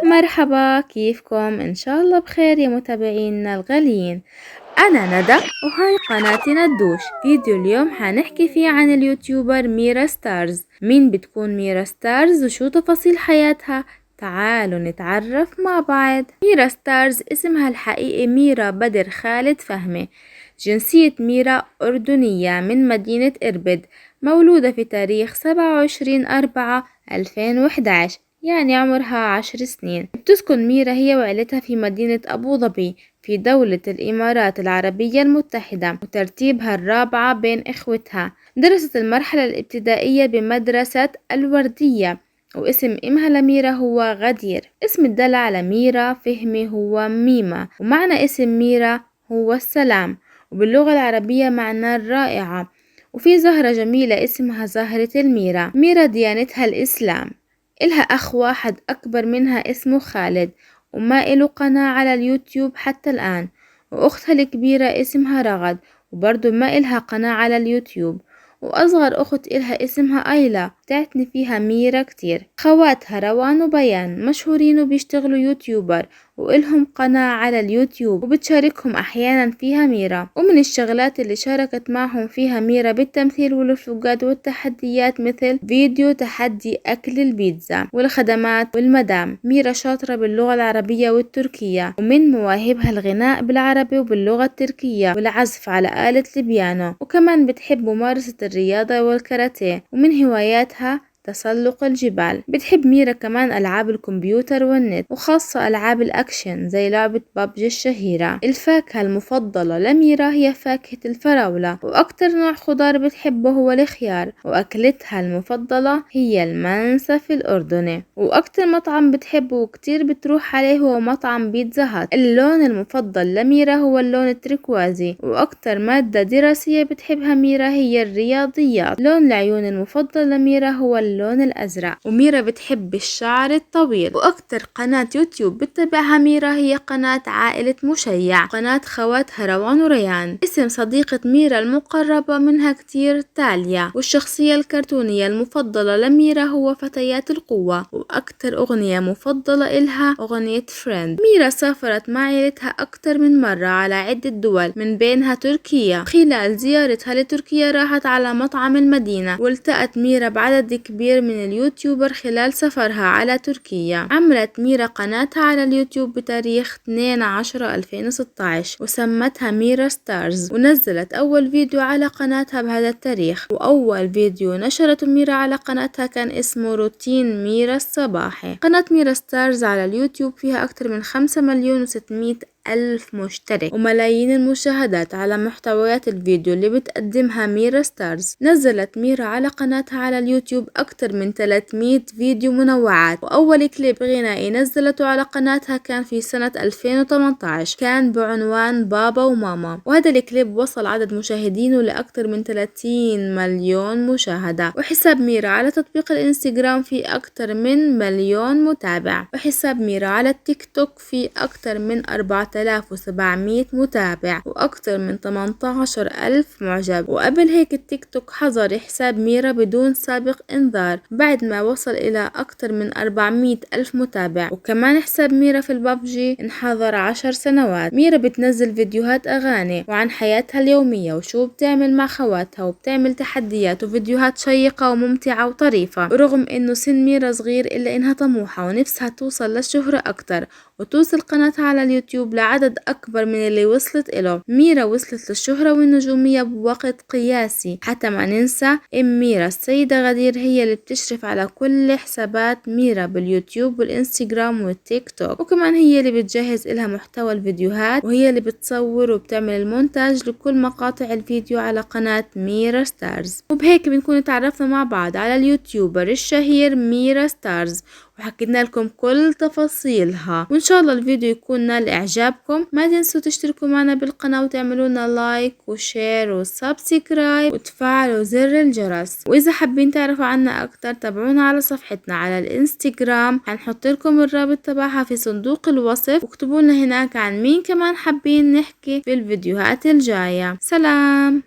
مرحبا، كيفكم؟ إن شاء الله بخير يا متابعينا الغاليين. أنا ندى وهاي قناتي ندوش. فيديو اليوم حنحكي فيه عن اليوتيوبر ميرا ستارز. مين بتكون ميرا ستارز وشو تفاصيل حياتها؟ تعالوا نتعرف مع بعض. ميرا ستارز اسمها الحقيقي ميرا بدر خالد فهمي. جنسية ميرا أردنية من مدينة إربد، مولودة في تاريخ 27/4/2011، يعني عمرها 10 سنين. بتسكن ميرا هي وعيلتها في مدينة أبو ظبي في دولة الإمارات العربية المتحدة، وترتيبها الرابعة بين إخوتها. درست المرحلة الابتدائية بمدرسة الوردية، واسم إمها لميرا هو غدير. اسم الدلع لميرا فهمي هو ميمة، ومعنى اسم ميرا هو السلام، وباللغة العربية معناه الرائعة. وفي زهرة جميلة اسمها زهرة الميرا. ميرا ديانتها الإسلام. إلها أخ واحد أكبر منها اسمه خالد، وما إله قناة على اليوتيوب حتى الآن. وأختها الكبيرة اسمها رغد، وبرضو ما إلها قناة على اليوتيوب. وأصغر أخت إلها اسمها أيلا، بتعتني فيها ميرا كتير. خواتها روان وبيان مشهورين وبيشتغلوا يوتيوبر، وإلهم قناة على اليوتيوب وبتشاركهم أحيانا فيها ميرا. ومن الشغلات اللي شاركت معهم فيها ميرا بالتمثيل والفلوقات والتحديات، مثل فيديو تحدي أكل البيتزا والخدمات والمدام. ميرا شاطرة باللغة العربية والتركية، ومن مواهبها الغناء بالعربي وباللغة التركية والعزف على آلة البيانو، وكمان بتحب ممارسة الرياضة والكاراتيه. ومن هواياتها تسلق الجبال. بتحب ميرا كمان ألعاب الكمبيوتر والنت، وخاصة ألعاب الأكشن زي لعبة بابجي الشهيرة. الفاكهة المفضلة لميرا هي فاكهة الفراولة، وأكتر نوع خضار بتحبه هو الخيار. وأكلتها المفضلة هي المنسف الأردني. وأكتر مطعم بتحبه وكتير بتروح عليه هو مطعم بيتزا هات. اللون المفضل لميرا هو اللون التركوازي. وأكتر مادة دراسية بتحبها ميرا هي الرياضيات. لون العيون المفضل لميرا هو اللون الأزرق. وميرا بتحب الشعر الطويل. وأكتر قناة يوتيوب بتتابعها ميرا هي قناة عائلة مشيع، قناة خواتها روان وريان. اسم صديقة ميرا المقربة منها كتير تاليا. والشخصية الكرتونية المفضلة لميرا هو فتيات القوة. وأكتر أغنية مفضلة إلها أغنية فريند. ميرا سافرت مع عائلتها أكتر من مرة على عدة دول، من بينها تركيا. خلال زيارتها لتركيا راحت على مطعم المدينة، والتقت ميرا بعدد كبير من اليوتيوبر خلال سفرها على تركيا. عملت ميرا قناتها على اليوتيوب بتاريخ 2/10/2016 وسمتها ميرا ستارز، ونزلت أول فيديو على قناتها بهذا التاريخ. وأول فيديو نشرته ميرا على قناتها كان اسمه روتين ميرا الصباحي. قناة ميرا ستارز على اليوتيوب فيها أكثر من 5,600,000 مشترك، وملايين المشاهدات على محتويات الفيديو اللي بتقدمها ميرا ستارز. نزلت ميرا على قناتها على اليوتيوب أكتر من 300 فيديو منوعات. وأول كليب غنائي نزلته على قناتها كان في سنة 2018، كان بعنوان بابا وماما. وهذا الكليب وصل عدد مشاهدينه لأكتر من 30 مليون مشاهدة. وحساب ميرا على تطبيق الانستغرام في أكتر من 1,000,000 متابع. وحساب ميرا على التيك توك في أكتر من 4,700 متابع وأكتر من 18,000 معجب. وقبل هيك التيك توك حظر حساب ميرا بدون سابق إنذار بعد ما وصل إلى أكتر من 400,000 متابع. وكمان حساب ميرا في البابجي انحظر 10 سنوات. ميرا بتنزل فيديوهات أغاني وعن حياتها اليومية وشو بتعمل مع خواتها، وبتعمل تحديات وفيديوهات شيقة وممتعة وطريفة. ورغم إنه سن ميرا صغير إلا إنها طموحة ونفسها توصل للشهرة أكتر، وتوصل قناتها على اليوتيوب لعدد أكبر من اللي وصلت إله. ميرا وصلت للشهرة والنجومية بوقت قياسي. حتى ما ننسى إم ميرا السيدة غدير هي اللي بتشرف على كل حسابات ميرا باليوتيوب والإنستغرام والتيك توك، وكمان هي اللي بتجهز إلها محتوى الفيديوهات، وهي اللي بتصور وبتعمل المونتاج لكل مقاطع الفيديو على قناة ميرا ستارز. وبهيك بنكون تعرفنا مع بعض على اليوتيوبر الشهير ميرا ستارز، وحكينا لكم كل تفاصيلها. وإن شاء الله الفيديو يكون نال إعجابكم. ما تنسوا تشتركوا معنا بالقناة وتعملوا لنا لايك وشير وسبسكرايب وتفعلوا زر الجرس. وإذا حابين تعرفوا عنا أكتر تابعونا على صفحتنا على الإنستغرام، هنحط لكم الرابط تبعها في صندوق الوصف، واكتبوا لنا هناك عن مين كمان حابين نحكي في الفيديوهات الجاية. سلام.